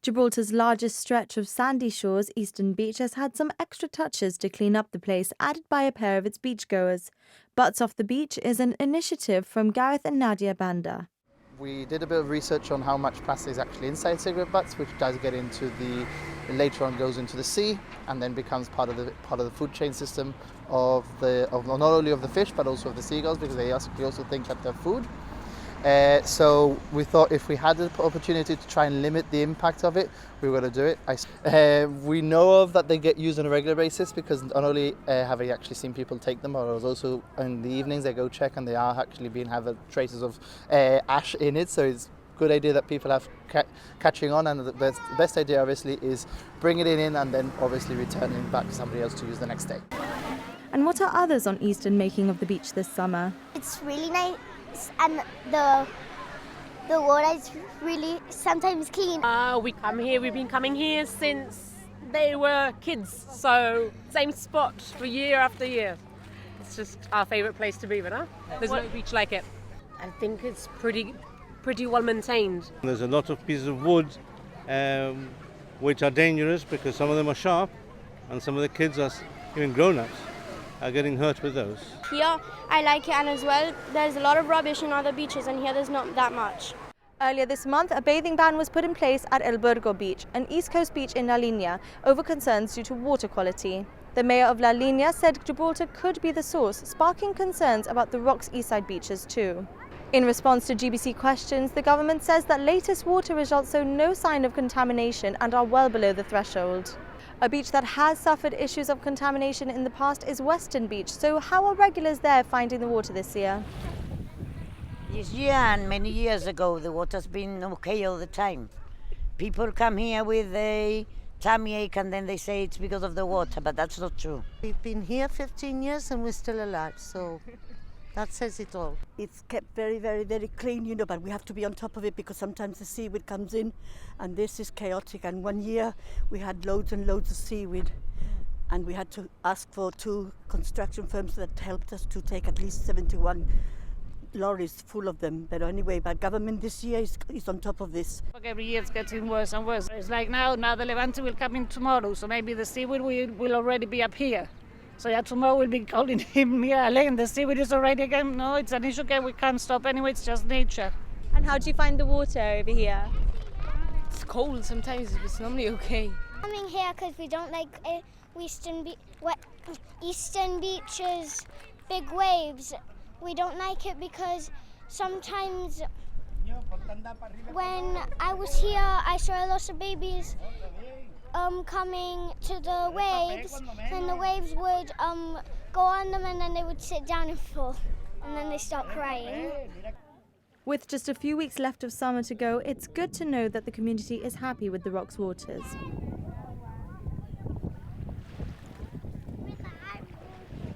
Gibraltar's largest stretch of sandy shores, Eastern Beach, has had some extra touches to clean up the place added by a pair of its beachgoers. Butts Off the Beach is an initiative from Gareth and Nadia Banda. We did a bit of research on how much plastic is actually inside cigarette butts, which does get into later on goes into the sea and then becomes part of the food chain system of not only of the fish but also of the seagulls, because we also think that they're food. So we thought if we had the opportunity to try and limit the impact of it, we were going to do it. We know of that they get used on a regular basis, because not only have I actually seen people take them, but also in the evenings they go check and they are actually have traces of ash in it. So it's a good idea that people have catching on, and the best idea obviously is bringing it in and then obviously returning it back to somebody else to use the next day. And what are others on Eastern making of the beach this summer? It's really nice. And the water is really sometimes clean. We've been coming here since they were kids, so same spot for year after year. It's just our favourite place to be, huh? There's no beach like it. I think it's pretty well maintained. There's a lot of pieces of wood which are dangerous because some of them are sharp, and some of the kids, even grown-ups, are getting hurt with those. Here, I like it, and as well, there's a lot of rubbish on other beaches, and here there's not that much. Earlier this month, a bathing ban was put in place at El Burgo beach, an east coast beach in La Linea, over concerns due to water quality. The mayor of La Linea said Gibraltar could be the source, sparking concerns about the Rock's eastside beaches too. In response to GBC questions, the government says that latest water results show no sign of contamination and are well below the threshold. A beach that has suffered issues of contamination in the past is Western Beach, so how are regulars there finding the water this year? This year and many years ago, the water's been okay all the time. People come here with a tummy ache and then they say it's because of the water, but that's not true. We've been here 15 years and we're still alive, so that says it all. It's kept very, very, very clean, but we have to be on top of it because sometimes the seaweed comes in and this is chaotic. And one year we had loads and loads of seaweed and we had to ask for 2 construction firms that helped us to take at least 71 lorries full of them. But anyway, but government this year is on top of this. Every year it's getting worse and worse. It's like now the Levante will come in tomorrow, so maybe the seaweed will already be up here. So tomorrow we'll be calling him here, Alain, the seaweed is already again. No, it's an issue, we can't stop anyway, it's just nature. And how do you find the water over here? It's cold sometimes, but it's normally okay. Coming here because we don't like Eastern Beach's big waves. We don't like it because sometimes when I was here, I saw a lot of babies coming to the waves, and the waves would go on them and then they would sit down and fall, and then they start crying. With just a few weeks left of summer to go, it's good to know that the community is happy with the Rock's waters.